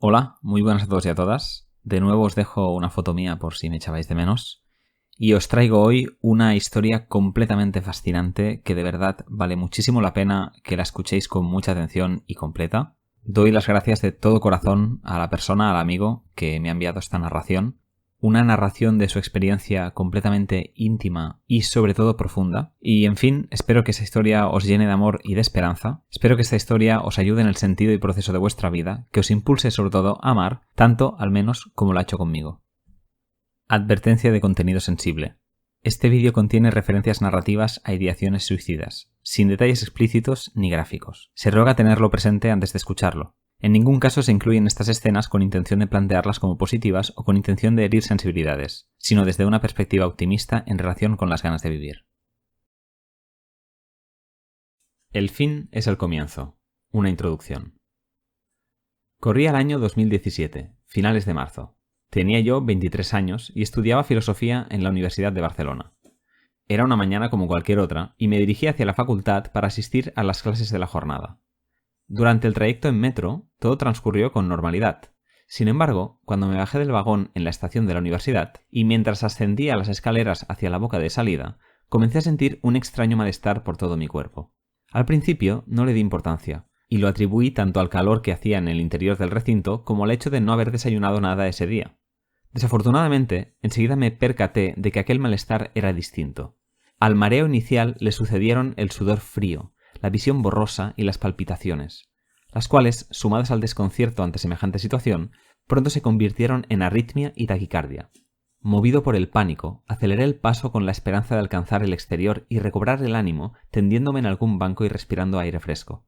Hola, muy buenas a todos y a todas. De nuevo os dejo una foto mía por si me echabais de menos. Y os traigo hoy una historia completamente fascinante que de verdad vale muchísimo la pena que la escuchéis con mucha atención y completa. Doy las gracias de todo corazón a la persona, al amigo que me ha enviado esta narración. Una narración de su experiencia completamente íntima y sobre todo profunda. Y en fin, espero que esta historia os llene de amor y de esperanza. Espero que esta historia os ayude en el sentido y proceso de vuestra vida, que os impulse sobre todo a amar, tanto al menos como lo ha hecho conmigo. Advertencia de contenido sensible. Este vídeo contiene referencias narrativas a ideaciones suicidas, sin detalles explícitos ni gráficos. Se ruega tenerlo presente antes de escucharlo. En ningún caso se incluyen estas escenas con intención de plantearlas como positivas o con intención de herir sensibilidades, sino desde una perspectiva optimista en relación con las ganas de vivir. El fin es el comienzo. Una introducción. Corría el año 2017, finales de marzo. Tenía yo 23 años y estudiaba filosofía en la Universidad de Barcelona. Era una mañana como cualquier otra y me dirigí hacia la facultad para asistir a las clases de la jornada. Durante el trayecto en metro, todo transcurrió con normalidad. Sin embargo, cuando me bajé del vagón en la estación de la universidad y mientras ascendía las escaleras hacia la boca de salida, comencé a sentir un extraño malestar por todo mi cuerpo. Al principio no le di importancia, y lo atribuí tanto al calor que hacía en el interior del recinto como al hecho de no haber desayunado nada ese día. Desafortunadamente, enseguida me percaté de que aquel malestar era distinto. Al mareo inicial le sucedieron el sudor frío, la visión borrosa y las palpitaciones, las cuales, sumadas al desconcierto ante semejante situación, pronto se convirtieron en arritmia y taquicardia. Movido por el pánico, aceleré el paso con la esperanza de alcanzar el exterior y recobrar el ánimo tendiéndome en algún banco y respirando aire fresco.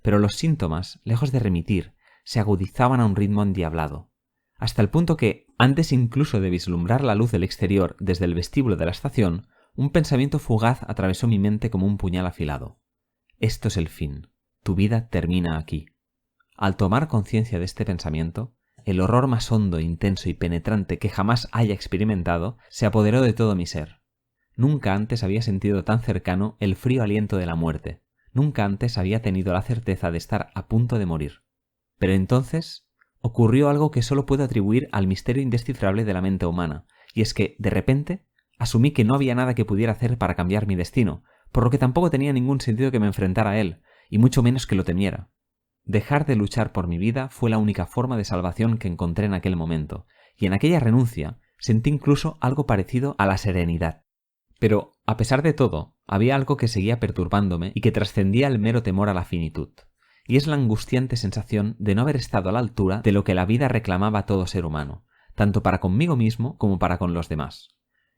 Pero los síntomas, lejos de remitir, se agudizaban a un ritmo endiablado, hasta el punto que, antes incluso de vislumbrar la luz del exterior desde el vestíbulo de la estación, un pensamiento fugaz atravesó mi mente como un puñal afilado. Esto es el fin. Tu vida termina aquí. Al tomar conciencia de este pensamiento, el horror más hondo, intenso y penetrante que jamás haya experimentado se apoderó de todo mi ser. Nunca antes había sentido tan cercano el frío aliento de la muerte. Nunca antes había tenido la certeza de estar a punto de morir. Pero entonces ocurrió algo que solo puedo atribuir al misterio indescifrable de la mente humana, y es que, de repente, asumí que no había nada que pudiera hacer para cambiar mi destino, por lo que tampoco tenía ningún sentido que me enfrentara a él, y mucho menos que lo temiera. Dejar de luchar por mi vida fue la única forma de salvación que encontré en aquel momento, y en aquella renuncia sentí incluso algo parecido a la serenidad. Pero, a pesar de todo, había algo que seguía perturbándome y que trascendía el mero temor a la finitud, y es la angustiante sensación de no haber estado a la altura de lo que la vida reclamaba a todo ser humano, tanto para conmigo mismo como para con los demás.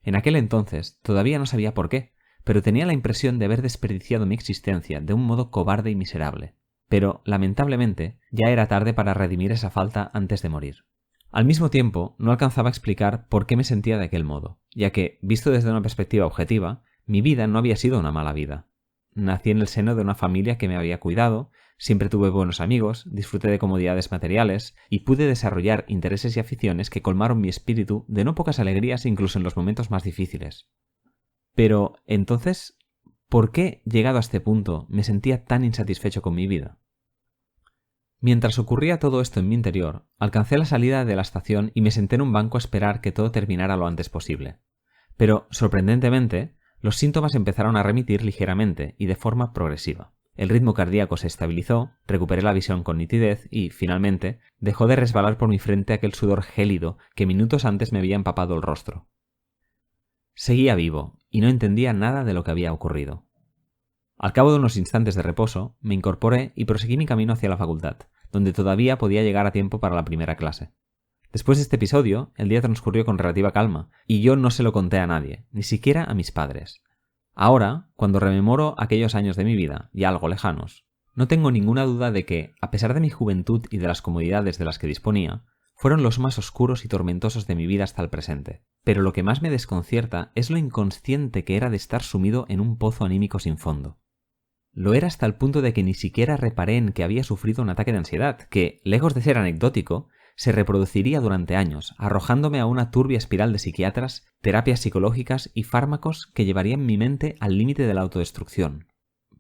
En aquel entonces todavía no sabía por qué, pero tenía la impresión de haber desperdiciado mi existencia de un modo cobarde y miserable. Pero, lamentablemente, ya era tarde para redimir esa falta antes de morir. Al mismo tiempo, no alcanzaba a explicar por qué me sentía de aquel modo, ya que, visto desde una perspectiva objetiva, mi vida no había sido una mala vida. Nací en el seno de una familia que me había cuidado, siempre tuve buenos amigos, disfruté de comodidades materiales y pude desarrollar intereses y aficiones que colmaron mi espíritu de no pocas alegrías incluso en los momentos más difíciles. Pero, entonces, ¿por qué, llegado a este punto, me sentía tan insatisfecho con mi vida? Mientras ocurría todo esto en mi interior, alcancé la salida de la estación y me senté en un banco a esperar que todo terminara lo antes posible. Pero, sorprendentemente, los síntomas empezaron a remitir ligeramente y de forma progresiva. El ritmo cardíaco se estabilizó, recuperé la visión con nitidez y, finalmente, dejó de resbalar por mi frente aquel sudor gélido que minutos antes me había empapado el rostro. Seguía vivo y no entendía nada de lo que había ocurrido. Al cabo de unos instantes de reposo, me incorporé y proseguí mi camino hacia la facultad, donde todavía podía llegar a tiempo para la primera clase. Después de este episodio, el día transcurrió con relativa calma, y yo no se lo conté a nadie, ni siquiera a mis padres. Ahora, cuando rememoro aquellos años de mi vida, ya algo lejanos, no tengo ninguna duda de que, a pesar de mi juventud y de las comodidades de las que disponía, fueron los más oscuros y tormentosos de mi vida hasta el presente. Pero lo que más me desconcierta es lo inconsciente que era de estar sumido en un pozo anímico sin fondo. Lo era hasta el punto de que ni siquiera reparé en que había sufrido un ataque de ansiedad, que, lejos de ser anecdótico, se reproduciría durante años, arrojándome a una turbia espiral de psiquiatras, terapias psicológicas y fármacos que llevarían mi mente al límite de la autodestrucción.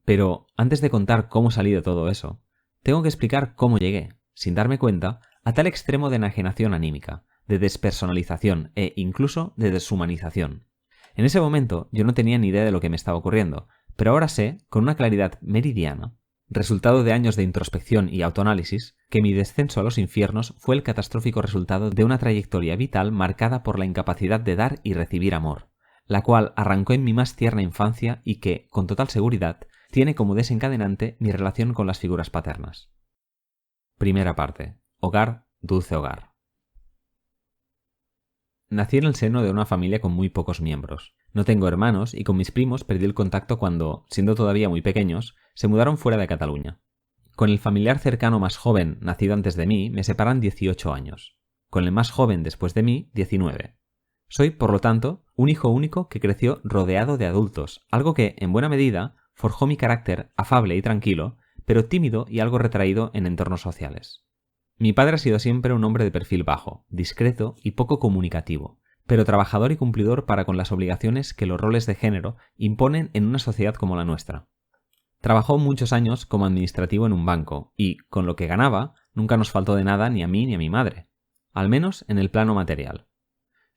Pero, antes de contar cómo salí de todo eso, tengo que explicar cómo llegué, sin darme cuenta, a tal extremo de enajenación anímica, de despersonalización e incluso de deshumanización. En ese momento yo no tenía ni idea de lo que me estaba ocurriendo, pero ahora sé, con una claridad meridiana, resultado de años de introspección y autoanálisis, que mi descenso a los infiernos fue el catastrófico resultado de una trayectoria vital marcada por la incapacidad de dar y recibir amor, la cual arrancó en mi más tierna infancia y que, con total seguridad, tiene como desencadenante mi relación con las figuras paternas. Primera parte. Hogar, dulce hogar. Nací en el seno de una familia con muy pocos miembros. No tengo hermanos y con mis primos perdí el contacto cuando, siendo todavía muy pequeños, se mudaron fuera de Cataluña. Con el familiar cercano más joven, nacido antes de mí, me separan 18 años. Con el más joven después de mí, 19. Soy, por lo tanto, un hijo único que creció rodeado de adultos, algo que, en buena medida, forjó mi carácter afable y tranquilo, pero tímido y algo retraído en entornos sociales. Mi padre ha sido siempre un hombre de perfil bajo, discreto y poco comunicativo, pero trabajador y cumplidor para con las obligaciones que los roles de género imponen en una sociedad como la nuestra. Trabajó muchos años como administrativo en un banco y, con lo que ganaba, nunca nos faltó de nada ni a mí ni a mi madre, al menos en el plano material.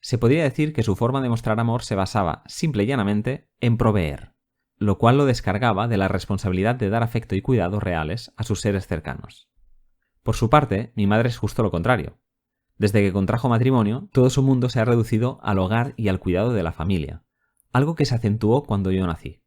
Se podría decir que su forma de mostrar amor se basaba, simple y llanamente, en proveer, lo cual lo descargaba de la responsabilidad de dar afecto y cuidados reales a sus seres cercanos. Por su parte, mi madre es justo lo contrario. Desde que contrajo matrimonio, todo su mundo se ha reducido al hogar y al cuidado de la familia, algo que se acentuó cuando yo nací.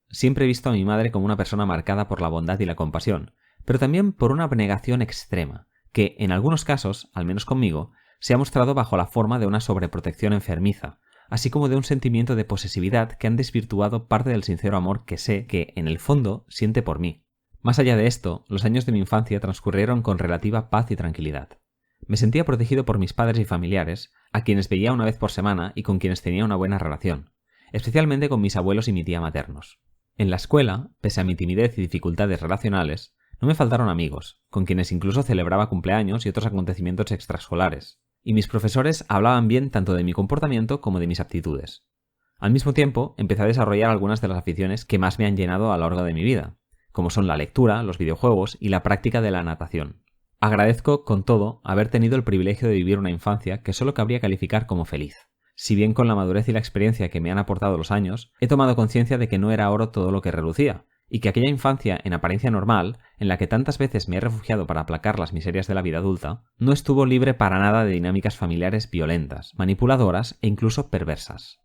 Siempre he visto a mi madre como una persona marcada por la bondad y la compasión, pero también por una abnegación extrema, que, en algunos casos, al menos conmigo, se ha mostrado bajo la forma de una sobreprotección enfermiza, así como de un sentimiento de posesividad que han desvirtuado parte del sincero amor que sé que, en el fondo, siente por mí. Más allá de esto, los años de mi infancia transcurrieron con relativa paz y tranquilidad. Me sentía protegido por mis padres y familiares, a quienes veía una vez por semana y con quienes tenía una buena relación, especialmente con mis abuelos y mi tía maternos. En la escuela, pese a mi timidez y dificultades relacionales, no me faltaron amigos, con quienes incluso celebraba cumpleaños y otros acontecimientos extraescolares, y mis profesores hablaban bien tanto de mi comportamiento como de mis aptitudes. Al mismo tiempo, empecé a desarrollar algunas de las aficiones que más me han llenado a lo largo de mi vida, como son la lectura, los videojuegos y la práctica de la natación. Agradezco, con todo, haber tenido el privilegio de vivir una infancia que solo cabría calificar como feliz. Si bien con la madurez y la experiencia que me han aportado los años, he tomado conciencia de que no era oro todo lo que relucía, y que aquella infancia en apariencia normal, en la que tantas veces me he refugiado para aplacar las miserias de la vida adulta, no estuvo libre para nada de dinámicas familiares violentas, manipuladoras e incluso perversas.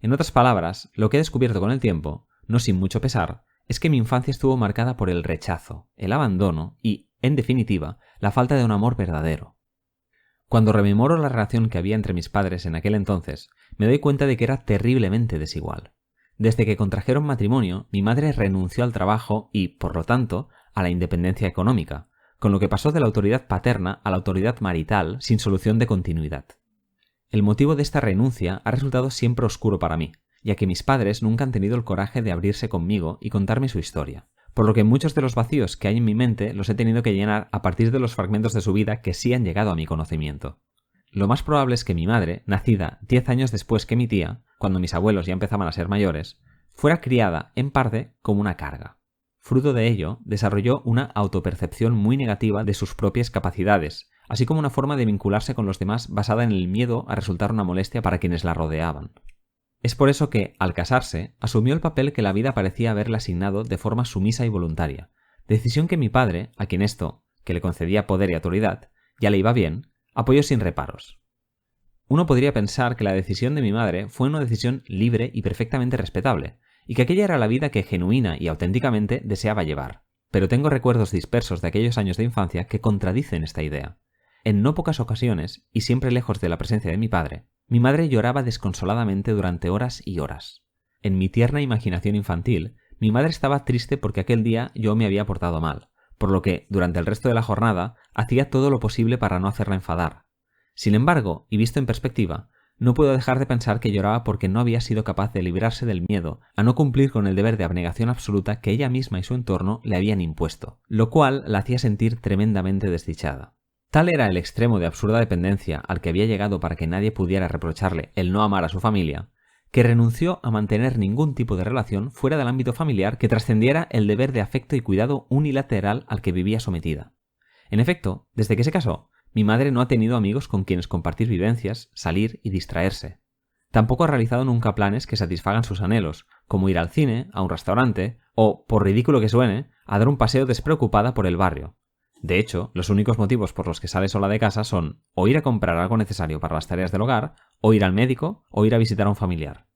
En otras palabras, lo que he descubierto con el tiempo, no sin mucho pesar, es que mi infancia estuvo marcada por el rechazo, el abandono y, en definitiva, la falta de un amor verdadero. Cuando rememoro la relación que había entre mis padres en aquel entonces, me doy cuenta de que era terriblemente desigual. Desde que contrajeron matrimonio, mi madre renunció al trabajo y, por lo tanto, a la independencia económica, con lo que pasó de la autoridad paterna a la autoridad marital sin solución de continuidad. El motivo de esta renuncia ha resultado siempre oscuro para mí, ya que mis padres nunca han tenido el coraje de abrirse conmigo y contarme su historia, por lo que muchos de los vacíos que hay en mi mente los he tenido que llenar a partir de los fragmentos de su vida que sí han llegado a mi conocimiento. Lo más probable es que mi madre, nacida 10 años después que mi tía, cuando mis abuelos ya empezaban a ser mayores, fuera criada, en parte, como una carga. Fruto de ello, desarrolló una autopercepción muy negativa de sus propias capacidades, así como una forma de vincularse con los demás basada en el miedo a resultar una molestia para quienes la rodeaban. Es por eso que, al casarse, asumió el papel que la vida parecía haberle asignado de forma sumisa y voluntaria, decisión que mi padre, a quien esto, que le concedía poder y autoridad, ya le iba bien, apoyó sin reparos. Uno podría pensar que la decisión de mi madre fue una decisión libre y perfectamente respetable, y que aquella era la vida que genuina y auténticamente deseaba llevar, pero tengo recuerdos dispersos de aquellos años de infancia que contradicen esta idea. En no pocas ocasiones, y siempre lejos de la presencia de mi padre, mi madre lloraba desconsoladamente durante horas y horas. En mi tierna imaginación infantil, mi madre estaba triste porque aquel día yo me había portado mal, por lo que, durante el resto de la jornada, hacía todo lo posible para no hacerla enfadar. Sin embargo, y visto en perspectiva, no puedo dejar de pensar que lloraba porque no había sido capaz de librarse del miedo a no cumplir con el deber de abnegación absoluta que ella misma y su entorno le habían impuesto, lo cual la hacía sentir tremendamente desdichada. Tal era el extremo de absurda dependencia al que había llegado para que nadie pudiera reprocharle el no amar a su familia, que renunció a mantener ningún tipo de relación fuera del ámbito familiar que trascendiera el deber de afecto y cuidado unilateral al que vivía sometida. En efecto, desde que se casó, mi madre no ha tenido amigos con quienes compartir vivencias, salir y distraerse. Tampoco ha realizado nunca planes que satisfagan sus anhelos, como ir al cine, a un restaurante o, por ridículo que suene, a dar un paseo despreocupada por el barrio. De hecho, los únicos motivos por los que sale sola de casa son o ir a comprar algo necesario para las tareas del hogar, o ir al médico, o ir a visitar a un familiar.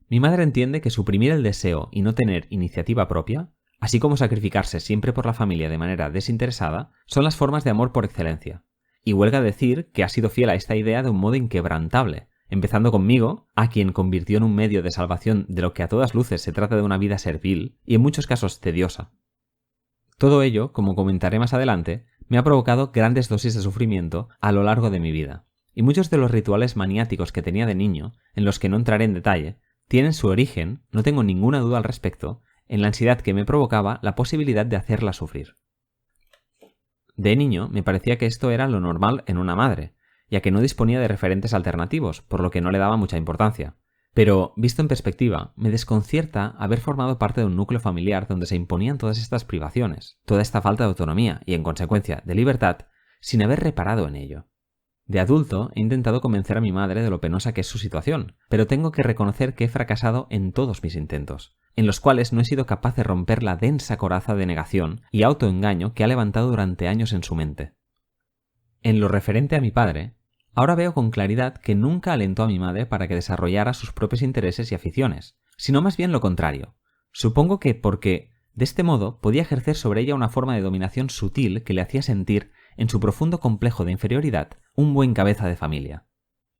Mi madre entiende que suprimir el deseo y no tener iniciativa propia, así como sacrificarse siempre por la familia de manera desinteresada, son las formas de amor por excelencia. Y huelga decir que ha sido fiel a esta idea de un modo inquebrantable, empezando conmigo, a quien convirtió en un medio de salvación de lo que a todas luces se trata de una vida servil y en muchos casos tediosa. Todo ello, como comentaré más adelante, me ha provocado grandes dosis de sufrimiento a lo largo de mi vida, y muchos de los rituales maniáticos que tenía de niño, en los que no entraré en detalle, tienen su origen, no tengo ninguna duda al respecto, en la ansiedad que me provocaba la posibilidad de hacerla sufrir. De niño me parecía que esto era lo normal en una madre, ya que no disponía de referentes alternativos, por lo que no le daba mucha importancia. Pero, visto en perspectiva, me desconcierta haber formado parte de un núcleo familiar donde se imponían todas estas privaciones, toda esta falta de autonomía y, en consecuencia, de libertad, sin haber reparado en ello. De adulto he intentado convencer a mi madre de lo penosa que es su situación, pero tengo que reconocer que he fracasado en todos mis intentos, en los cuales no he sido capaz de romper la densa coraza de negación y autoengaño que ha levantado durante años en su mente. En lo referente a mi padre, ahora veo con claridad que nunca alentó a mi madre para que desarrollara sus propios intereses y aficiones, sino más bien lo contrario. Supongo que porque, de este modo, podía ejercer sobre ella una forma de dominación sutil que le hacía sentir, en su profundo complejo de inferioridad, un buen cabeza de familia.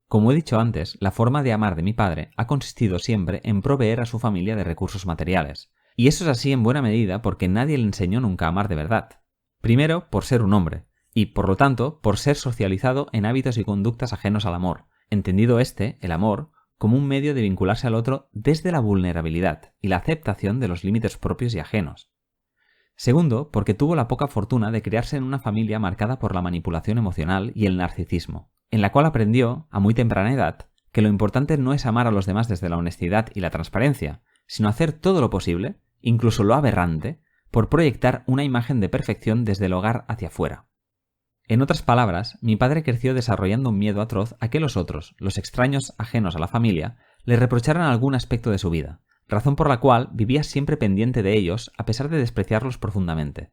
Como he dicho antes, la forma de amar de mi padre ha consistido siempre en proveer a su familia de recursos materiales. Y eso es así en buena medida porque nadie le enseñó nunca a amar de verdad. Primero, por ser un hombre, y por lo tanto, por ser socializado en hábitos y conductas ajenos al amor, entendido el amor, como un medio de vincularse al otro desde la vulnerabilidad y la aceptación de los límites propios y ajenos. Segundo, porque tuvo la poca fortuna de criarse en una familia marcada por la manipulación emocional y el narcisismo, en la cual aprendió, a muy temprana edad, que lo importante no es amar a los demás desde la honestidad y la transparencia, sino hacer todo lo posible, incluso lo aberrante, por proyectar una imagen de perfección desde el hogar hacia afuera. En otras palabras, mi padre creció desarrollando un miedo atroz a que los otros, los extraños ajenos a la familia, le reprocharan algún aspecto de su vida, razón por la cual vivía siempre pendiente de ellos a pesar de despreciarlos profundamente.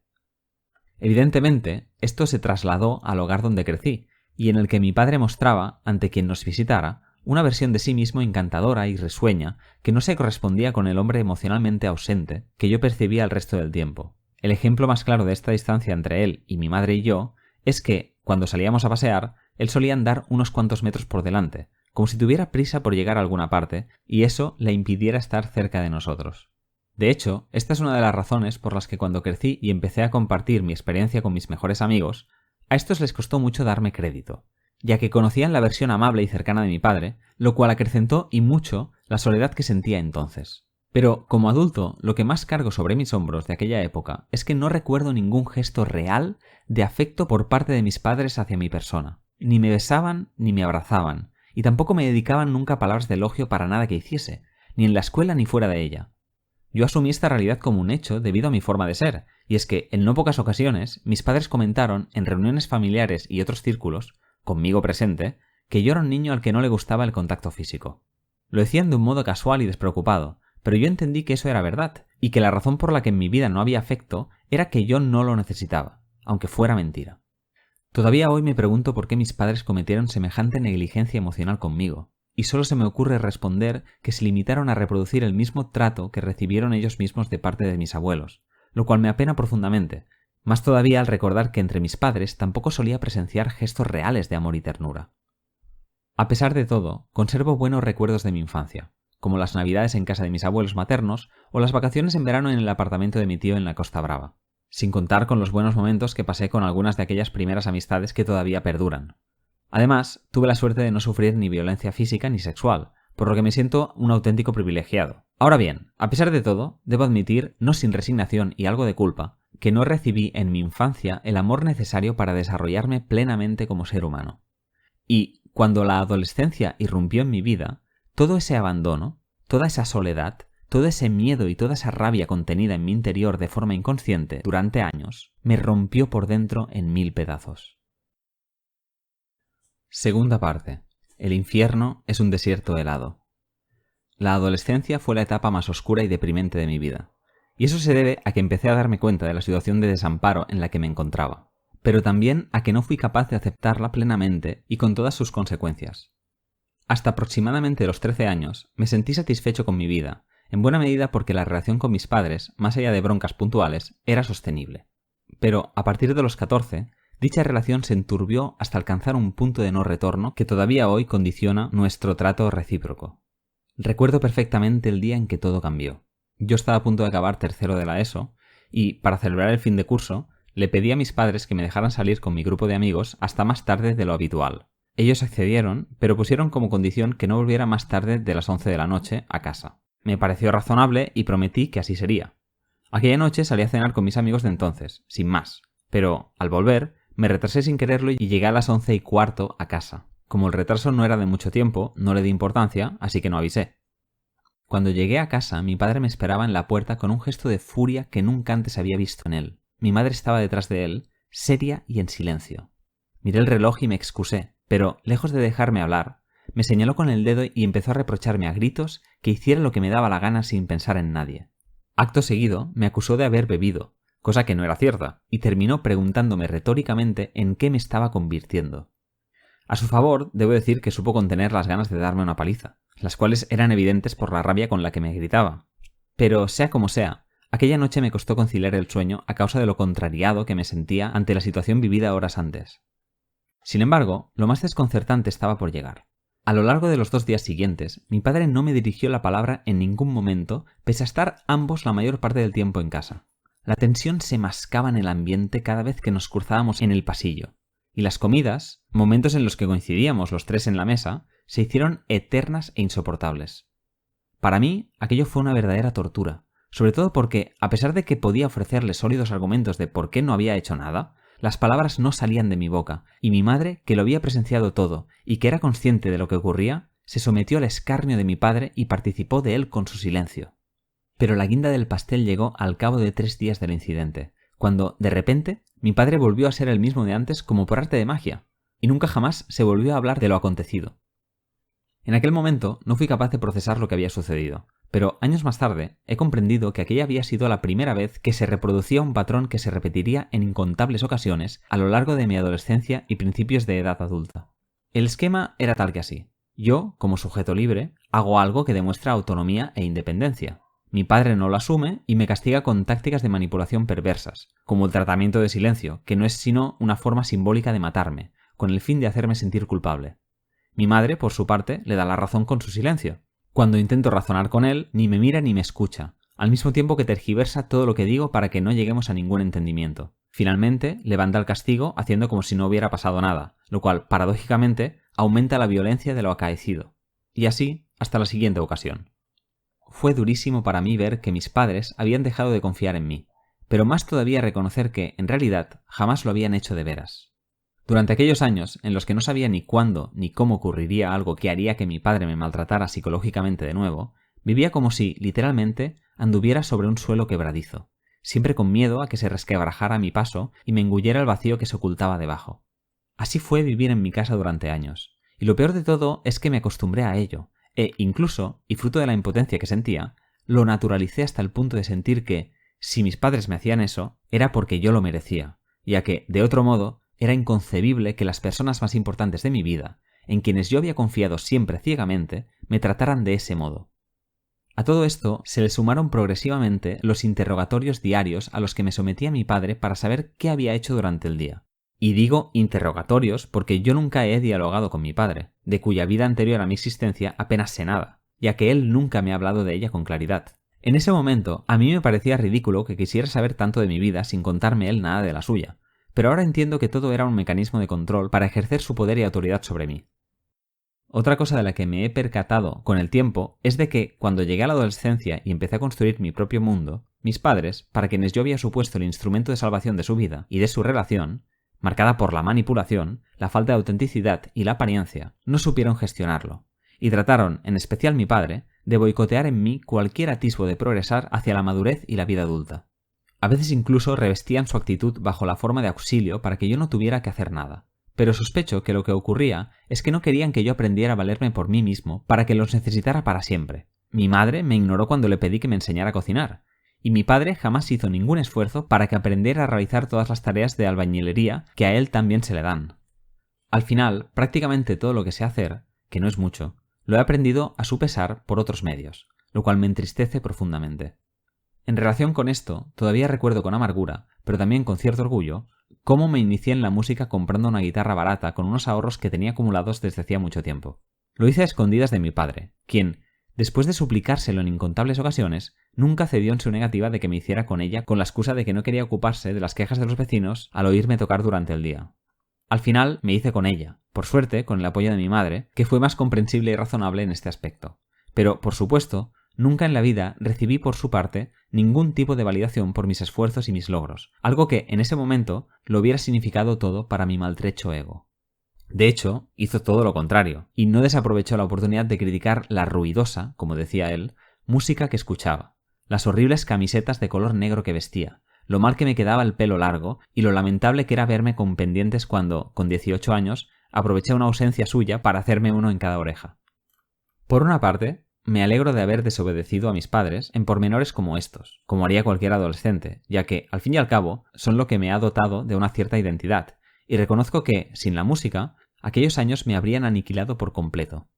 Evidentemente, esto se trasladó al hogar donde crecí, y en el que mi padre mostraba, ante quien nos visitara, una versión de sí mismo encantadora y risueña que no se correspondía con el hombre emocionalmente ausente que yo percibía el resto del tiempo. El ejemplo más claro de esta distancia entre él y mi madre y yo es que, cuando salíamos a pasear, él solía andar unos cuantos metros por delante, como si tuviera prisa por llegar a alguna parte, y eso le impidiera estar cerca de nosotros. De hecho, esta es una de las razones por las que cuando crecí y empecé a compartir mi experiencia con mis mejores amigos, a estos les costó mucho darme crédito, ya que conocían la versión amable y cercana de mi padre, lo cual acrecentó y mucho la soledad que sentía entonces. Pero, como adulto, lo que más cargo sobre mis hombros de aquella época es que no recuerdo ningún gesto real de afecto por parte de mis padres hacia mi persona. Ni me besaban ni me abrazaban, y tampoco me dedicaban nunca palabras de elogio para nada que hiciese, ni en la escuela ni fuera de ella. Yo asumí esta realidad como un hecho debido a mi forma de ser, y es que, en no pocas ocasiones, mis padres comentaron, en reuniones familiares y otros círculos, conmigo presente, que yo era un niño al que no le gustaba el contacto físico. Lo decían de un modo casual y despreocupado, pero yo entendí que eso era verdad, y que la razón por la que en mi vida no había afecto era que yo no lo necesitaba, aunque fuera mentira. Todavía hoy me pregunto por qué mis padres cometieron semejante negligencia emocional conmigo, y solo se me ocurre responder que se limitaron a reproducir el mismo trato que recibieron ellos mismos de parte de mis abuelos, lo cual me apena profundamente, más todavía al recordar que entre mis padres tampoco solía presenciar gestos reales de amor y ternura. A pesar de todo, conservo buenos recuerdos de mi infancia, como las navidades en casa de mis abuelos maternos o las vacaciones en verano en el apartamento de mi tío en la Costa Brava, sin contar con los buenos momentos que pasé con algunas de aquellas primeras amistades que todavía perduran. Además, tuve la suerte de no sufrir ni violencia física ni sexual, por lo que me siento un auténtico privilegiado. Ahora bien, a pesar de todo, debo admitir, no sin resignación y algo de culpa, que no recibí en mi infancia el amor necesario para desarrollarme plenamente como ser humano. Y, cuando la adolescencia irrumpió en mi vida, todo ese abandono, toda esa soledad, todo ese miedo y toda esa rabia contenida en mi interior de forma inconsciente durante años, me rompió por dentro en 1000 pedazos. Segunda parte. El infierno es un desierto helado. La adolescencia fue la etapa más oscura y deprimente de mi vida. Y eso se debe a que empecé a darme cuenta de la situación de desamparo en la que me encontraba, pero también a que no fui capaz de aceptarla plenamente y con todas sus consecuencias. Hasta aproximadamente los 13 años me sentí satisfecho con mi vida, en buena medida porque la relación con mis padres, más allá de broncas puntuales, era sostenible. Pero a partir de los 14, dicha relación se enturbió hasta alcanzar un punto de no retorno que todavía hoy condiciona nuestro trato recíproco. Recuerdo perfectamente el día en que todo cambió. Yo estaba a punto de acabar tercero de la ESO y, para celebrar el fin de curso, le pedí a mis padres que me dejaran salir con mi grupo de amigos hasta más tarde de lo habitual. Ellos accedieron, pero pusieron como condición que no volviera más tarde de las 11 de la noche a casa. Me pareció razonable y prometí que así sería. Aquella noche salí a cenar con mis amigos de entonces, sin más, pero, al volver, me retrasé sin quererlo y llegué a las 11:15 a casa. Como el retraso no era de mucho tiempo, no le di importancia, así que no avisé. Cuando llegué a casa, mi padre me esperaba en la puerta con un gesto de furia que nunca antes había visto en él. Mi madre estaba detrás de él, seria y en silencio. Miré el reloj y me excusé, pero, lejos de dejarme hablar, me señaló con el dedo y empezó a reprocharme a gritos que hiciera lo que me daba la gana sin pensar en nadie. Acto seguido, me acusó de haber bebido, cosa que no era cierta, y terminó preguntándome retóricamente en qué me estaba convirtiendo. A su favor, debo decir que supo contener las ganas de darme una paliza, las cuales eran evidentes por la rabia con la que me gritaba. Pero, sea como sea, aquella noche me costó conciliar el sueño a causa de lo contrariado que me sentía ante la situación vivida horas antes. Sin embargo, lo más desconcertante estaba por llegar. A lo largo de los 2 días siguientes, mi padre no me dirigió la palabra en ningún momento, pese a estar ambos la mayor parte del tiempo en casa. La tensión se mascaba en el ambiente cada vez que nos cruzábamos en el pasillo, y las comidas, momentos en los que coincidíamos los tres en la mesa, se hicieron eternas e insoportables. Para mí, aquello fue una verdadera tortura, sobre todo porque, a pesar de que podía ofrecerle sólidos argumentos de por qué no había hecho nada, las palabras no salían de mi boca, y mi madre, que lo había presenciado todo y que era consciente de lo que ocurría, se sometió al escarnio de mi padre y participó de él con su silencio. Pero la guinda del pastel llegó al cabo de 3 días del incidente, cuando, de repente, mi padre volvió a ser el mismo de antes como por arte de magia, y nunca jamás se volvió a hablar de lo acontecido. En aquel momento no fui capaz de procesar lo que había sucedido, pero años más tarde he comprendido que aquella había sido la primera vez que se reproducía un patrón que se repetiría en incontables ocasiones a lo largo de mi adolescencia y principios de edad adulta. El esquema era tal que así. Yo, como sujeto libre, hago algo que demuestra autonomía e independencia. Mi padre no lo asume y me castiga con tácticas de manipulación perversas, como el tratamiento de silencio, que no es sino una forma simbólica de matarme, con el fin de hacerme sentir culpable. Mi madre, por su parte, le da la razón con su silencio. Cuando intento razonar con él, ni me mira ni me escucha, al mismo tiempo que tergiversa todo lo que digo para que no lleguemos a ningún entendimiento. Finalmente, levanta el castigo haciendo como si no hubiera pasado nada, lo cual, paradójicamente, aumenta la violencia de lo acaecido. Y así, hasta la siguiente ocasión. Fue durísimo para mí ver que mis padres habían dejado de confiar en mí, pero más todavía reconocer que, en realidad, jamás lo habían hecho de veras. Durante aquellos años, en los que no sabía ni cuándo ni cómo ocurriría algo que haría que mi padre me maltratara psicológicamente de nuevo, vivía como si, literalmente, anduviera sobre un suelo quebradizo, siempre con miedo a que se resquebrajara a mi paso y me engullera el vacío que se ocultaba debajo. Así fue vivir en mi casa durante años, y lo peor de todo es que me acostumbré a ello, e incluso, y fruto de la impotencia que sentía, lo naturalicé hasta el punto de sentir que, si mis padres me hacían eso, era porque yo lo merecía, ya que, de otro modo, era inconcebible que las personas más importantes de mi vida, en quienes yo había confiado siempre ciegamente, me trataran de ese modo. A todo esto se le sumaron progresivamente los interrogatorios diarios a los que me sometía mi padre para saber qué había hecho durante el día. Y digo interrogatorios porque yo nunca he dialogado con mi padre, de cuya vida anterior a mi existencia apenas sé nada, ya que él nunca me ha hablado de ella con claridad. En ese momento, a mí me parecía ridículo que quisiera saber tanto de mi vida sin contarme él nada de la suya. Pero ahora entiendo que todo era un mecanismo de control para ejercer su poder y autoridad sobre mí. Otra cosa de la que me he percatado con el tiempo es de que, cuando llegué a la adolescencia y empecé a construir mi propio mundo, mis padres, para quienes yo había supuesto el instrumento de salvación de su vida y de su relación, marcada por la manipulación, la falta de autenticidad y la apariencia, no supieron gestionarlo, y trataron, en especial mi padre, de boicotear en mí cualquier atisbo de progresar hacia la madurez y la vida adulta. A veces incluso revestían su actitud bajo la forma de auxilio para que yo no tuviera que hacer nada, pero sospecho que lo que ocurría es que no querían que yo aprendiera a valerme por mí mismo para que los necesitara para siempre. Mi madre me ignoró cuando le pedí que me enseñara a cocinar, y mi padre jamás hizo ningún esfuerzo para que aprendiera a realizar todas las tareas de albañilería que a él también se le dan. Al final, prácticamente todo lo que sé hacer, que no es mucho, lo he aprendido a su pesar por otros medios, lo cual me entristece profundamente. En relación con esto, todavía recuerdo con amargura, pero también con cierto orgullo, cómo me inicié en la música comprando una guitarra barata con unos ahorros que tenía acumulados desde hacía mucho tiempo. Lo hice a escondidas de mi padre, quien, después de suplicárselo en incontables ocasiones, nunca cedió en su negativa de que me hiciera con ella con la excusa de que no quería ocuparse de las quejas de los vecinos al oírme tocar durante el día. Al final me hice con ella, por suerte con el apoyo de mi madre, que fue más comprensible y razonable en este aspecto. Pero, por supuesto, nunca en la vida recibí por su parte ningún tipo de validación por mis esfuerzos y mis logros, algo que en ese momento lo hubiera significado todo para mi maltrecho ego. De hecho, hizo todo lo contrario, y no desaprovechó la oportunidad de criticar la ruidosa, como decía él, música que escuchaba, las horribles camisetas de color negro que vestía, lo mal que me quedaba el pelo largo y lo lamentable que era verme con pendientes cuando, con 18 años, aproveché una ausencia suya para hacerme uno en cada oreja. Por una parte, me alegro de haber desobedecido a mis padres en pormenores como estos, como haría cualquier adolescente, ya que, al fin y al cabo, son lo que me ha dotado de una cierta identidad, y reconozco que, sin la música, aquellos años me habrían aniquilado por completo.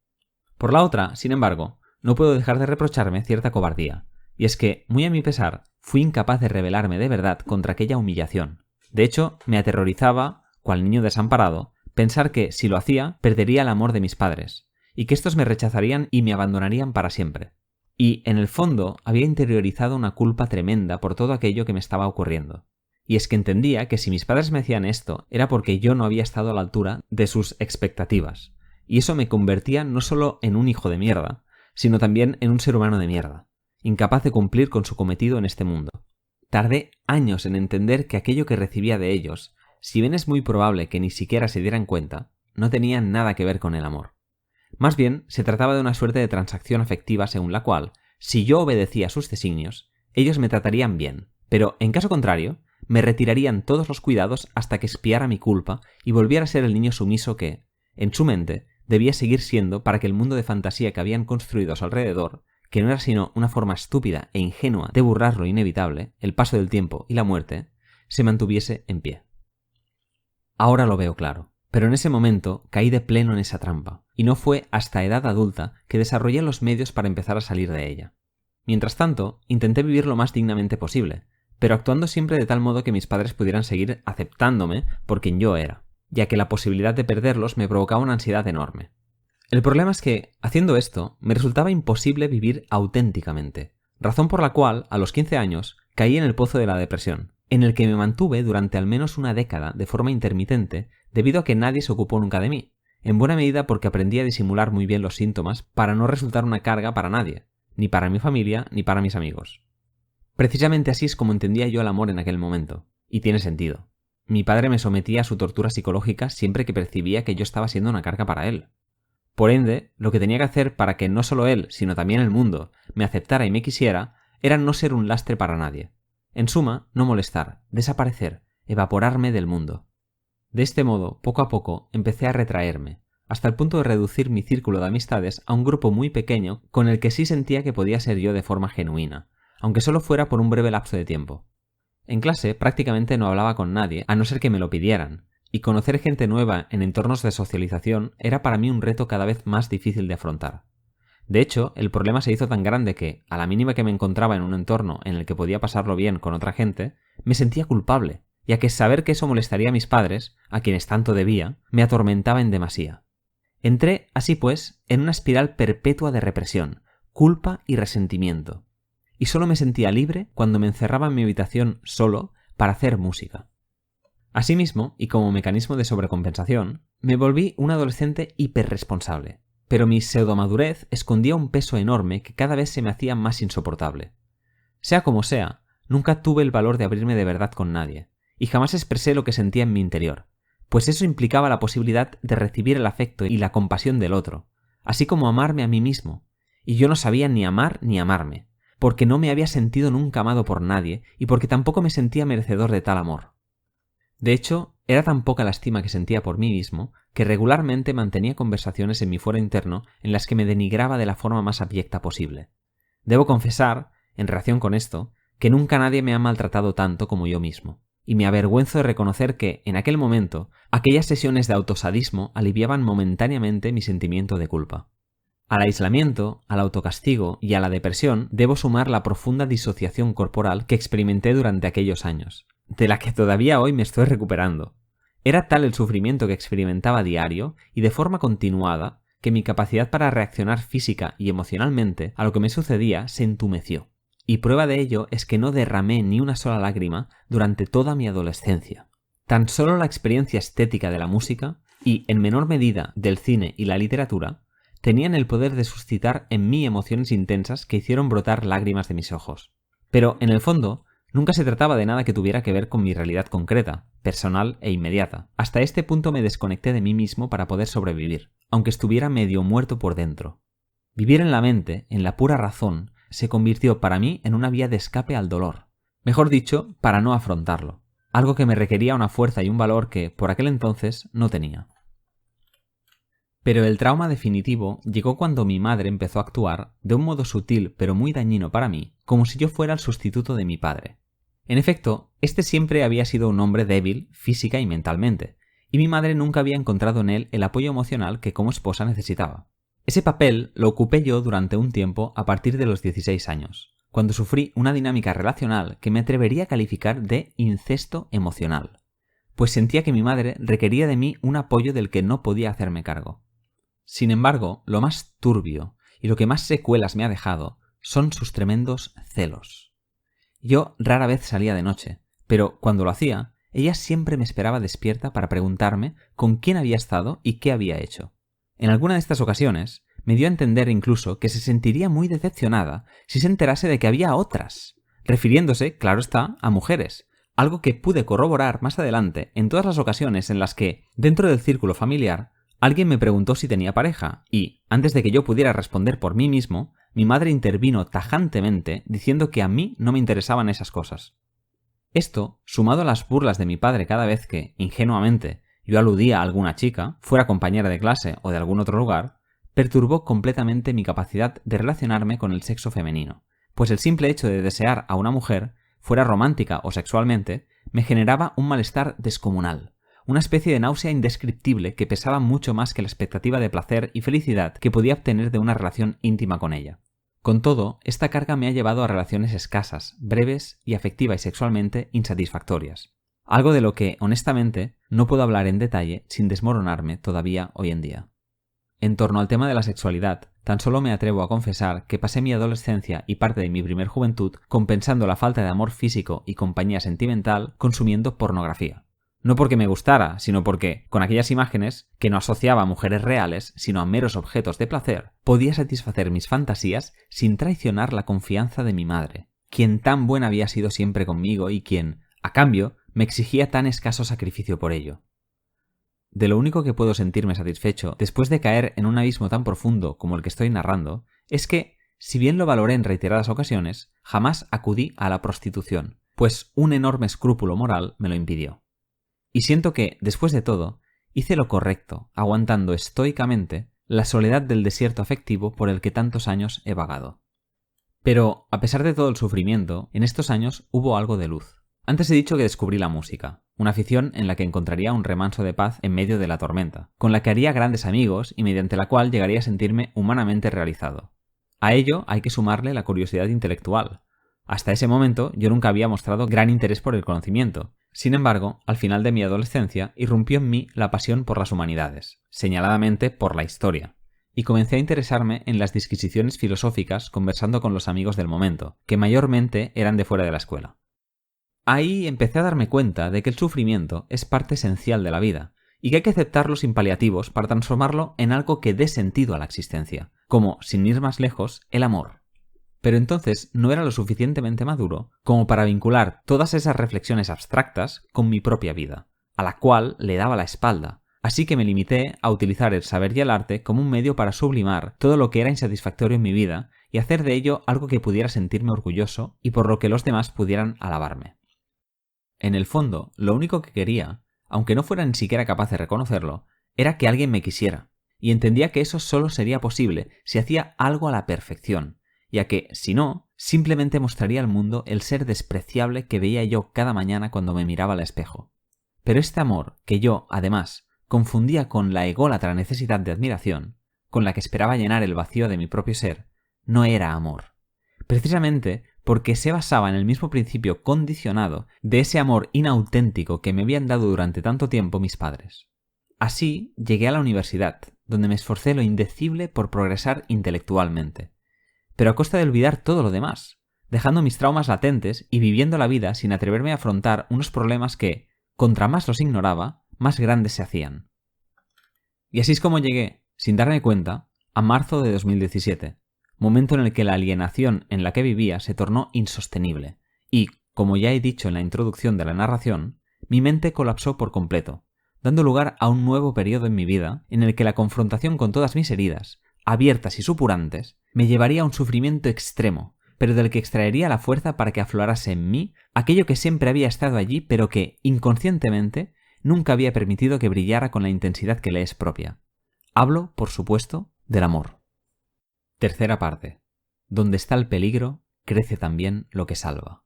Por la otra, sin embargo, no puedo dejar de reprocharme cierta cobardía, y es que, muy a mi pesar, fui incapaz de rebelarme de verdad contra aquella humillación. De hecho, me aterrorizaba, cual niño desamparado, pensar que, si lo hacía, perdería el amor de mis padres, y que estos me rechazarían y me abandonarían para siempre. Y, en el fondo, había interiorizado una culpa tremenda por todo aquello que me estaba ocurriendo. Y es que entendía que si mis padres me hacían esto era porque yo no había estado a la altura de sus expectativas, y eso me convertía no solo en un hijo de mierda, sino también en un ser humano de mierda, incapaz de cumplir con su cometido en este mundo. Tardé años en entender que aquello que recibía de ellos, si bien es muy probable que ni siquiera se dieran cuenta, no tenía nada que ver con el amor. Más bien, se trataba de una suerte de transacción afectiva según la cual, si yo obedecía sus designios, ellos me tratarían bien, pero, en caso contrario, me retirarían todos los cuidados hasta que expiara mi culpa y volviera a ser el niño sumiso que, en su mente, debía seguir siendo para que el mundo de fantasía que habían construido a su alrededor, que no era sino una forma estúpida e ingenua de burlar lo inevitable, el paso del tiempo y la muerte, se mantuviese en pie. Ahora lo veo claro, pero en ese momento caí de pleno en esa trampa, y no fue hasta edad adulta que desarrollé los medios para empezar a salir de ella. Mientras tanto, intenté vivir lo más dignamente posible, pero actuando siempre de tal modo que mis padres pudieran seguir aceptándome por quien yo era, ya que la posibilidad de perderlos me provocaba una ansiedad enorme. El problema es que, haciendo esto, me resultaba imposible vivir auténticamente, razón por la cual, a los 15 años, caí en el pozo de la depresión, en el que me mantuve durante al menos una década de forma intermitente debido a que nadie se ocupó nunca de mí, en buena medida porque aprendí a disimular muy bien los síntomas para no resultar una carga para nadie, ni para mi familia ni para mis amigos. Precisamente así es como entendía yo el amor en aquel momento, y tiene sentido. Mi padre me sometía a su tortura psicológica siempre que percibía que yo estaba siendo una carga para él. Por ende, lo que tenía que hacer para que no solo él, sino también el mundo, me aceptara y me quisiera, era no ser un lastre para nadie. En suma, no molestar, desaparecer, evaporarme del mundo. De este modo, poco a poco, empecé a retraerme, hasta el punto de reducir mi círculo de amistades a un grupo muy pequeño con el que sí sentía que podía ser yo de forma genuina, aunque solo fuera por un breve lapso de tiempo. En clase prácticamente no hablaba con nadie, a no ser que me lo pidieran, y conocer gente nueva en entornos de socialización era para mí un reto cada vez más difícil de afrontar. De hecho, el problema se hizo tan grande que, a la mínima que me encontraba en un entorno en el que podía pasarlo bien con otra gente, me sentía culpable, ya que saber que eso molestaría a mis padres, a quienes tanto debía, me atormentaba en demasía. Entré, así pues, en una espiral perpetua de represión, culpa y resentimiento, y solo me sentía libre cuando me encerraba en mi habitación solo para hacer música. Asimismo, y como mecanismo de sobrecompensación, me volví un adolescente hiperresponsable, pero mi pseudomadurez escondía un peso enorme que cada vez se me hacía más insoportable. Sea como sea, nunca tuve el valor de abrirme de verdad con nadie, y jamás expresé lo que sentía en mi interior, pues eso implicaba la posibilidad de recibir el afecto y la compasión del otro, así como amarme a mí mismo, y yo no sabía ni amar ni amarme, porque no me había sentido nunca amado por nadie y porque tampoco me sentía merecedor de tal amor. De hecho, Era tan poca la estima que sentía por mí mismo que regularmente mantenía conversaciones en mi fuero interno en las que me denigraba de la forma más abyecta posible. Debo confesar, en relación con esto, que nunca nadie me ha maltratado tanto como yo mismo, y me avergüenzo de reconocer que, en aquel momento, aquellas sesiones de autosadismo aliviaban momentáneamente mi sentimiento de culpa. Al aislamiento, al autocastigo y a la depresión debo sumar la profunda disociación corporal que experimenté durante aquellos años, de la que todavía hoy me estoy recuperando. Era tal el sufrimiento que experimentaba a diario y de forma continuada que mi capacidad para reaccionar física y emocionalmente a lo que me sucedía se entumeció. Y prueba de ello es que no derramé ni una sola lágrima durante toda mi adolescencia. Tan solo la experiencia estética de la música y, en menor medida, del cine y la literatura, tenían el poder de suscitar en mí emociones intensas que hicieron brotar lágrimas de mis ojos. Pero, en el fondo, nunca se trataba de nada que tuviera que ver con mi realidad concreta, personal e inmediata. Hasta este punto me desconecté de mí mismo para poder sobrevivir, aunque estuviera medio muerto por dentro. Vivir en la mente, en la pura razón, se convirtió para mí en una vía de escape al dolor. Mejor dicho, para no afrontarlo. Algo que me requería una fuerza y un valor que, por aquel entonces, no tenía. Pero el trauma definitivo llegó cuando mi madre empezó a actuar, de un modo sutil pero muy dañino para mí, como si yo fuera el sustituto de mi padre. En efecto, este siempre había sido un hombre débil, física y mentalmente, y mi madre nunca había encontrado en él el apoyo emocional que como esposa necesitaba. Ese papel lo ocupé yo durante un tiempo a partir de los 16 años, cuando sufrí una dinámica relacional que me atrevería a calificar de incesto emocional, pues sentía que mi madre requería de mí un apoyo del que no podía hacerme cargo. Sin embargo, lo más turbio y lo que más secuelas me ha dejado son sus tremendos celos. Yo rara vez salía de noche, pero cuando lo hacía, ella siempre me esperaba despierta para preguntarme con quién había estado y qué había hecho. En alguna de estas ocasiones me dio a entender incluso que se sentiría muy decepcionada si se enterase de que había otras, refiriéndose, claro está, a mujeres, algo que pude corroborar más adelante en todas las ocasiones en las que, dentro del círculo familiar, alguien me preguntó si tenía pareja y, antes de que yo pudiera responder por mí mismo, mi madre intervino tajantemente diciendo que a mí no me interesaban esas cosas. Esto, sumado a las burlas de mi padre cada vez que, ingenuamente, yo aludía a alguna chica, fuera compañera de clase o de algún otro lugar, perturbó completamente mi capacidad de relacionarme con el sexo femenino, pues el simple hecho de desear a una mujer, fuera romántica o sexualmente, me generaba un malestar descomunal. Una especie de náusea indescriptible que pesaba mucho más que la expectativa de placer y felicidad que podía obtener de una relación íntima con ella. Con todo, esta carga me ha llevado a relaciones escasas, breves y afectiva y sexualmente insatisfactorias. Algo de lo que, honestamente, no puedo hablar en detalle sin desmoronarme todavía hoy en día. En torno al tema de la sexualidad, tan solo me atrevo a confesar que pasé mi adolescencia y parte de mi primer juventud compensando la falta de amor físico y compañía sentimental consumiendo pornografía. No porque me gustara, sino porque, con aquellas imágenes, que no asociaba a mujeres reales, sino a meros objetos de placer, podía satisfacer mis fantasías sin traicionar la confianza de mi madre, quien tan buena había sido siempre conmigo y quien, a cambio, me exigía tan escaso sacrificio por ello. De lo único que puedo sentirme satisfecho después de caer en un abismo tan profundo como el que estoy narrando, es que, si bien lo valoré en reiteradas ocasiones, jamás acudí a la prostitución, pues un enorme escrúpulo moral me lo impidió. Y siento que, después de todo, hice lo correcto, aguantando estoicamente la soledad del desierto afectivo por el que tantos años he vagado. Pero, a pesar de todo el sufrimiento, en estos años hubo algo de luz. Antes he dicho que descubrí la música, una afición en la que encontraría un remanso de paz en medio de la tormenta, con la que haría grandes amigos y mediante la cual llegaría a sentirme humanamente realizado. A ello hay que sumarle la curiosidad intelectual. Hasta ese momento yo nunca había mostrado gran interés por el conocimiento. Sin embargo, al final de mi adolescencia irrumpió en mí la pasión por las humanidades, señaladamente por la historia, y comencé a interesarme en las disquisiciones filosóficas conversando con los amigos del momento, que mayormente eran de fuera de la escuela. Ahí empecé a darme cuenta de que el sufrimiento es parte esencial de la vida, y que hay que aceptarlo sin paliativos para transformarlo en algo que dé sentido a la existencia, como, sin ir más lejos, el amor. Pero entonces no era lo suficientemente maduro como para vincular todas esas reflexiones abstractas con mi propia vida, a la cual le daba la espalda, así que me limité a utilizar el saber y el arte como un medio para sublimar todo lo que era insatisfactorio en mi vida y hacer de ello algo que pudiera sentirme orgulloso y por lo que los demás pudieran alabarme. En el fondo, lo único que quería, aunque no fuera ni siquiera capaz de reconocerlo, era que alguien me quisiera, y entendía que eso solo sería posible si hacía algo a la perfección, ya que, si no, simplemente mostraría al mundo el ser despreciable que veía yo cada mañana cuando me miraba al espejo. Pero este amor, que yo, además, confundía con la ególatra necesidad de admiración, con la que esperaba llenar el vacío de mi propio ser, no era amor. Precisamente porque se basaba en el mismo principio condicionado de ese amor inauténtico que me habían dado durante tanto tiempo mis padres. Así llegué a la universidad, donde me esforcé lo indecible por progresar intelectualmente, pero a costa de olvidar todo lo demás, dejando mis traumas latentes y viviendo la vida sin atreverme a afrontar unos problemas que, contra más los ignoraba, más grandes se hacían. Y así es como llegué, sin darme cuenta, a marzo de 2017, momento en el que la alienación en la que vivía se tornó insostenible, y, como ya he dicho en la introducción de la narración, mi mente colapsó por completo, dando lugar a un nuevo periodo en mi vida en el que la confrontación con todas mis heridas, abiertas y supurantes, me llevaría a un sufrimiento extremo, pero del que extraería la fuerza para que aflorase en mí aquello que siempre había estado allí, pero que, inconscientemente, nunca había permitido que brillara con la intensidad que le es propia. Hablo, por supuesto, del amor. Tercera parte. Donde está el peligro, crece también lo que salva.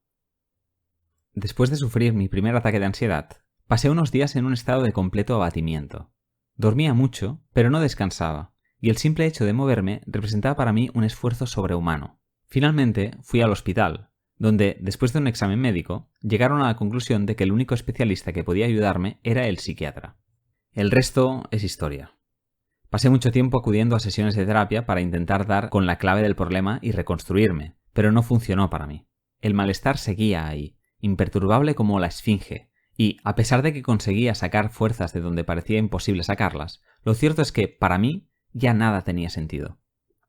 Después de sufrir mi primer ataque de ansiedad, pasé unos días en un estado de completo abatimiento. Dormía mucho, pero no descansaba, y el simple hecho de moverme representaba para mí un esfuerzo sobrehumano. Finalmente fui al hospital, donde, después de un examen médico, llegaron a la conclusión de que el único especialista que podía ayudarme era el psiquiatra. El resto es historia. Pasé mucho tiempo acudiendo a sesiones de terapia para intentar dar con la clave del problema y reconstruirme, pero no funcionó para mí. El malestar seguía ahí, imperturbable como la esfinge, y, a pesar de que conseguía sacar fuerzas de donde parecía imposible sacarlas, lo cierto es que, para mí, ya nada tenía sentido.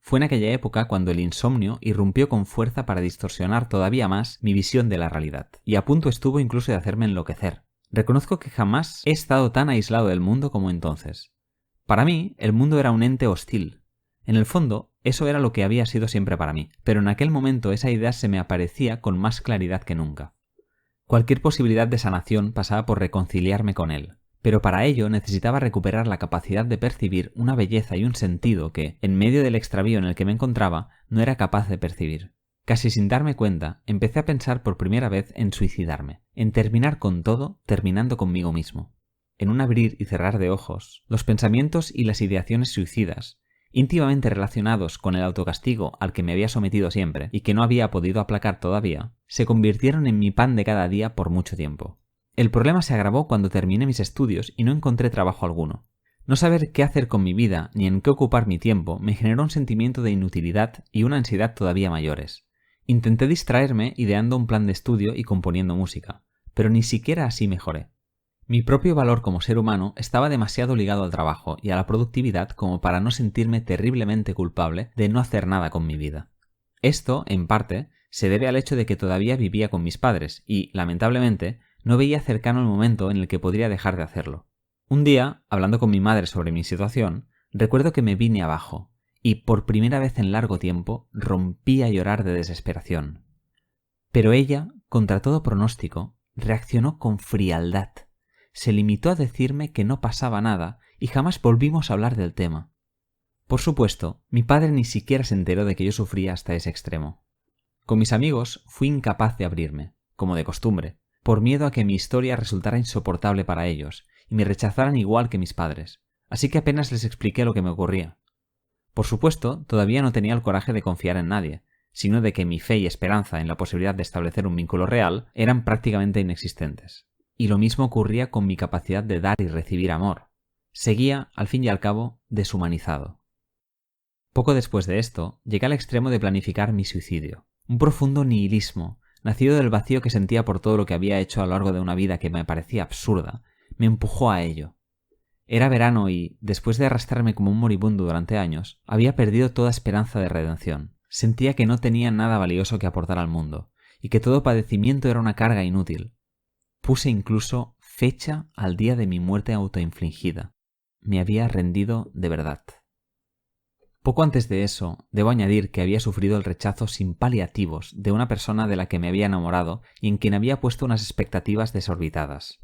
Fue en aquella época cuando el insomnio irrumpió con fuerza para distorsionar todavía más mi visión de la realidad, y a punto estuvo incluso de hacerme enloquecer. Reconozco que jamás he estado tan aislado del mundo como entonces. Para mí, el mundo era un ente hostil. En el fondo, eso era lo que había sido siempre para mí, pero en aquel momento esa idea se me aparecía con más claridad que nunca. Cualquier posibilidad de sanación pasaba por reconciliarme con él, pero para ello necesitaba recuperar la capacidad de percibir una belleza y un sentido que, en medio del extravío en el que me encontraba, no era capaz de percibir. Casi sin darme cuenta, empecé a pensar por primera vez en suicidarme, en terminar con todo, terminando conmigo mismo. En un abrir y cerrar de ojos, los pensamientos y las ideaciones suicidas, íntimamente relacionados con el autocastigo al que me había sometido siempre y que no había podido aplacar todavía, se convirtieron en mi pan de cada día por mucho tiempo. El problema se agravó cuando terminé mis estudios y no encontré trabajo alguno. No saber qué hacer con mi vida ni en qué ocupar mi tiempo me generó un sentimiento de inutilidad y una ansiedad todavía mayores. Intenté distraerme ideando un plan de estudio y componiendo música, pero ni siquiera así mejoré. Mi propio valor como ser humano estaba demasiado ligado al trabajo y a la productividad como para no sentirme terriblemente culpable de no hacer nada con mi vida. Esto, en parte, se debe al hecho de que todavía vivía con mis padres y, lamentablemente, no veía cercano el momento en el que podría dejar de hacerlo. Un día, hablando con mi madre sobre mi situación, recuerdo que me vine abajo y, por primera vez en largo tiempo, rompí a llorar de desesperación. Pero ella, contra todo pronóstico, reaccionó con frialdad. Se limitó a decirme que no pasaba nada y jamás volvimos a hablar del tema. Por supuesto, mi padre ni siquiera se enteró de que yo sufría hasta ese extremo. Con mis amigos fui incapaz de abrirme, como de costumbre, por miedo a que mi historia resultara insoportable para ellos y me rechazaran igual que mis padres, así que apenas les expliqué lo que me ocurría. Por supuesto, todavía no tenía el coraje de confiar en nadie, sino de que mi fe y esperanza en la posibilidad de establecer un vínculo real eran prácticamente inexistentes. Y lo mismo ocurría con mi capacidad de dar y recibir amor. Seguía, al fin y al cabo, deshumanizado. Poco después de esto, llegué al extremo de planificar mi suicidio. Un profundo nihilismo, nacido del vacío que sentía por todo lo que había hecho a lo largo de una vida que me parecía absurda, me empujó a ello. Era verano y, después de arrastrarme como un moribundo durante años, había perdido toda esperanza de redención. Sentía que no tenía nada valioso que aportar al mundo, y que todo padecimiento era una carga inútil. Puse incluso fecha al día de mi muerte autoinfligida. Me había rendido de verdad. Poco antes de eso, debo añadir que había sufrido el rechazo sin paliativos de una persona de la que me había enamorado y en quien había puesto unas expectativas desorbitadas.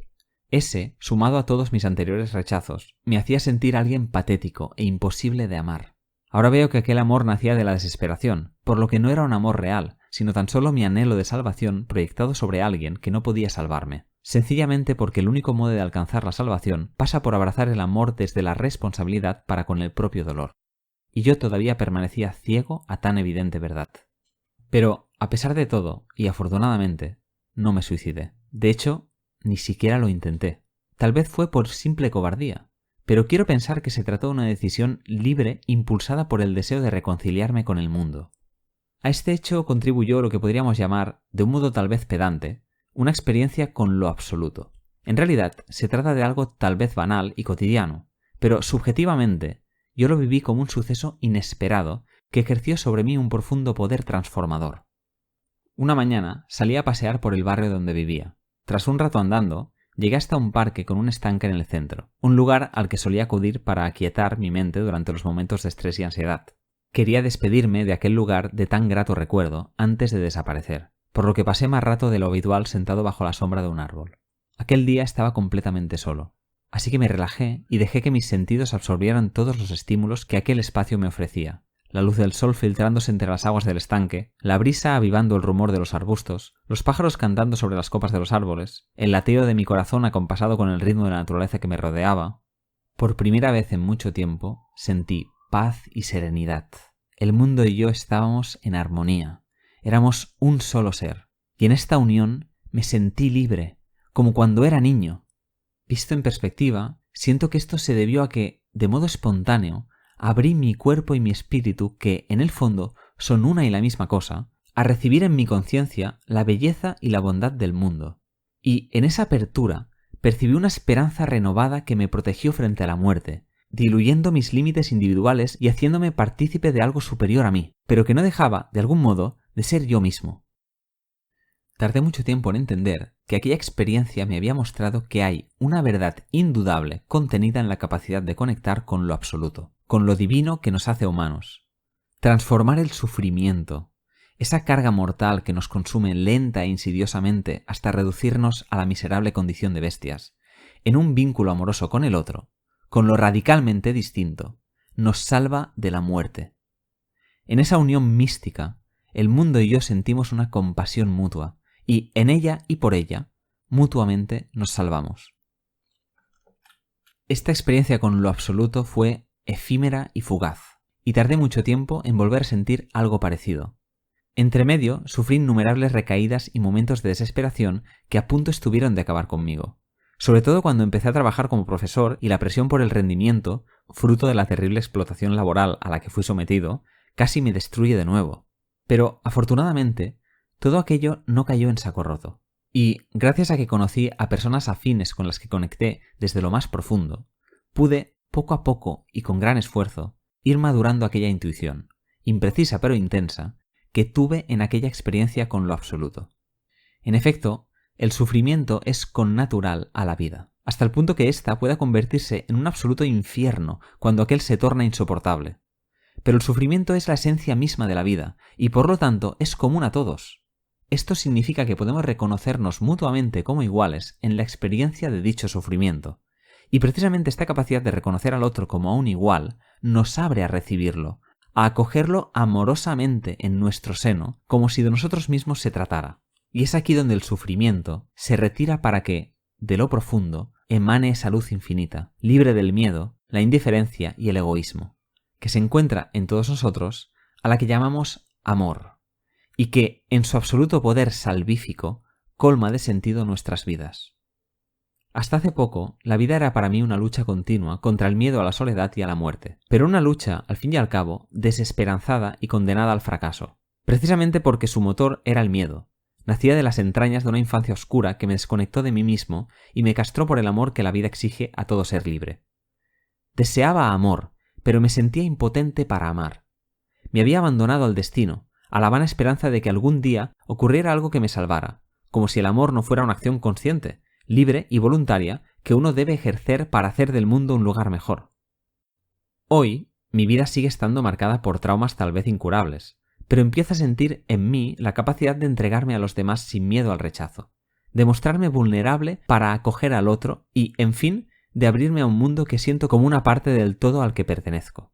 Ese, sumado a todos mis anteriores rechazos, me hacía sentir a alguien patético e imposible de amar. Ahora veo que aquel amor nacía de la desesperación, por lo que no era un amor real, sino tan solo mi anhelo de salvación proyectado sobre alguien que no podía salvarme. Sencillamente porque el único modo de alcanzar la salvación pasa por abrazar el amor desde la responsabilidad para con el propio dolor. Y yo todavía permanecía ciego a tan evidente verdad. Pero, a pesar de todo, y afortunadamente, no me suicidé. De hecho, ni siquiera lo intenté. Tal vez fue por simple cobardía, pero quiero pensar que se trató de una decisión libre impulsada por el deseo de reconciliarme con el mundo. A este hecho contribuyó lo que podríamos llamar, de un modo tal vez pedante, una experiencia con lo absoluto. En realidad, se trata de algo tal vez banal y cotidiano, pero subjetivamente, yo lo viví como un suceso inesperado que ejerció sobre mí un profundo poder transformador. Una mañana salí a pasear por el barrio donde vivía. Tras un rato andando, llegué hasta un parque con un estanque en el centro, un lugar al que solía acudir para aquietar mi mente durante los momentos de estrés y ansiedad. Quería despedirme de aquel lugar de tan grato recuerdo antes de desaparecer, por lo que pasé más rato de lo habitual sentado bajo la sombra de un árbol. Aquel día estaba completamente solo, así que me relajé y dejé que mis sentidos absorbieran todos los estímulos que aquel espacio me ofrecía. La luz del sol filtrándose entre las aguas del estanque, la brisa avivando el rumor de los arbustos, los pájaros cantando sobre las copas de los árboles, el lateo de mi corazón acompasado con el ritmo de la naturaleza que me rodeaba. Por primera vez en mucho tiempo sentí paz y serenidad. El mundo y yo estábamos en armonía. Éramos un solo ser. Y en esta unión me sentí libre, como cuando era niño. Visto en perspectiva, siento que esto se debió a que, de modo espontáneo, abrí mi cuerpo y mi espíritu, que, en el fondo, son una y la misma cosa, a recibir en mi conciencia la belleza y la bondad del mundo. Y, en esa apertura, percibí una esperanza renovada que me protegió frente a la muerte, diluyendo mis límites individuales y haciéndome partícipe de algo superior a mí, pero que no dejaba, de algún modo, de ser yo mismo. Tardé mucho tiempo en entender que aquella experiencia me había mostrado que hay una verdad indudable contenida en la capacidad de conectar con lo absoluto, con lo divino que nos hace humanos. Transformar el sufrimiento, esa carga mortal que nos consume lenta e insidiosamente hasta reducirnos a la miserable condición de bestias, en un vínculo amoroso con el otro, con lo radicalmente distinto, nos salva de la muerte. En esa unión mística, el mundo y yo sentimos una compasión mutua, y en ella y por ella, mutuamente nos salvamos. Esta experiencia con lo absoluto fue efímera y fugaz, y tardé mucho tiempo en volver a sentir algo parecido. Entre medio, sufrí innumerables recaídas y momentos de desesperación que a punto estuvieron de acabar conmigo. Sobre todo cuando empecé a trabajar como profesor y la presión por el rendimiento, fruto de la terrible explotación laboral a la que fui sometido, casi me destruye de nuevo. Pero, afortunadamente, todo aquello no cayó en saco roto. Y, gracias a que conocí a personas afines con las que conecté desde lo más profundo, pude, poco a poco y con gran esfuerzo, ir madurando aquella intuición, imprecisa pero intensa, que tuve en aquella experiencia con lo absoluto. En efecto, el sufrimiento es connatural a la vida, hasta el punto que ésta pueda convertirse en un absoluto infierno cuando aquel se torna insoportable. Pero el sufrimiento es la esencia misma de la vida, y por lo tanto es común a todos. Esto significa que podemos reconocernos mutuamente como iguales en la experiencia de dicho sufrimiento, y precisamente esta capacidad de reconocer al otro como a un igual nos abre a recibirlo, a acogerlo amorosamente en nuestro seno, como si de nosotros mismos se tratara. Y es aquí donde el sufrimiento se retira para que, de lo profundo, emane esa luz infinita, libre del miedo, la indiferencia y el egoísmo, que se encuentra en todos nosotros, a la que llamamos amor, y que, en su absoluto poder salvífico, colma de sentido nuestras vidas. Hasta hace poco, la vida era para mí una lucha continua contra el miedo a la soledad y a la muerte, pero una lucha, al fin y al cabo, desesperanzada y condenada al fracaso, precisamente porque su motor era el miedo. Nacía de las entrañas de una infancia oscura que me desconectó de mí mismo y me castró por el amor que la vida exige a todo ser libre. Deseaba amor, pero me sentía impotente para amar. Me había abandonado al destino, a la vana esperanza de que algún día ocurriera algo que me salvara, como si el amor no fuera una acción consciente, libre y voluntaria que uno debe ejercer para hacer del mundo un lugar mejor. Hoy, mi vida sigue estando marcada por traumas tal vez incurables, pero empiezo a sentir en mí la capacidad de entregarme a los demás sin miedo al rechazo, de mostrarme vulnerable para acoger al otro y, en fin, de abrirme a un mundo que siento como una parte del todo al que pertenezco.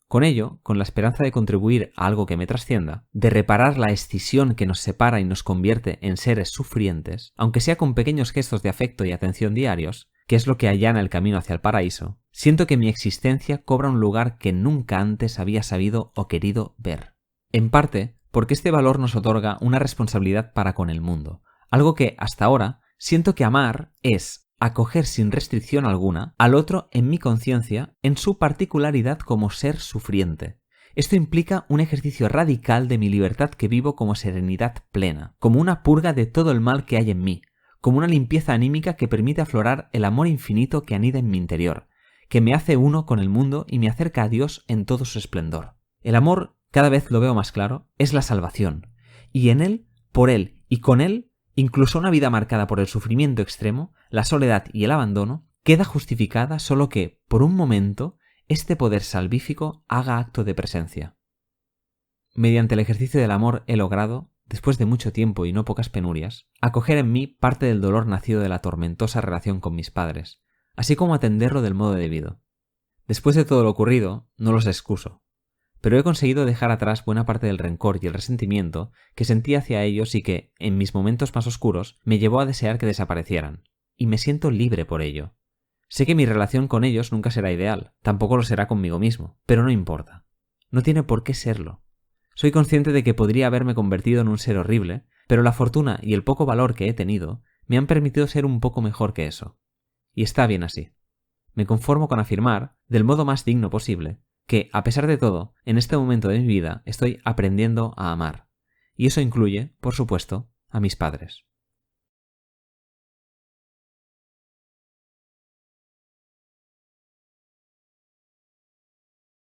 Con ello, con la esperanza de contribuir a algo que me trascienda, de reparar la escisión que nos separa y nos convierte en seres sufrientes, aunque sea con pequeños gestos de afecto y atención diarios, que es lo que allana el camino hacia el paraíso, siento que mi existencia cobra un lugar que nunca antes había sabido o querido ver. En parte, porque este valor nos otorga una responsabilidad para con el mundo, algo que, hasta ahora, siento que amar es acoger sin restricción alguna al otro en mi conciencia, en su particularidad como ser sufriente. Esto implica un ejercicio radical de mi libertad que vivo como serenidad plena, como una purga de todo el mal que hay en mí, como una limpieza anímica que permite aflorar el amor infinito que anida en mi interior, que me hace uno con el mundo y me acerca a Dios en todo su esplendor. El amor, cada vez lo veo más claro, es la salvación, y en él, por él y con él, incluso una vida marcada por el sufrimiento extremo, la soledad y el abandono, queda justificada solo que, por un momento, este poder salvífico haga acto de presencia. Mediante el ejercicio del amor he logrado, después de mucho tiempo y no pocas penurias, acoger en mí parte del dolor nacido de la tormentosa relación con mis padres, así como atenderlo del modo debido. Después de todo lo ocurrido, no los excuso, pero he conseguido dejar atrás buena parte del rencor y el resentimiento que sentí hacia ellos y que, en mis momentos más oscuros, me llevó a desear que desaparecieran, y me siento libre por ello. Sé que mi relación con ellos nunca será ideal, tampoco lo será conmigo mismo, pero no importa. No tiene por qué serlo. Soy consciente de que podría haberme convertido en un ser horrible, pero la fortuna y el poco valor que he tenido me han permitido ser un poco mejor que eso. Y está bien así. Me conformo con afirmar, del modo más digno posible, que, a pesar de todo, en este momento de mi vida estoy aprendiendo a amar. Y eso incluye, por supuesto, a mis padres.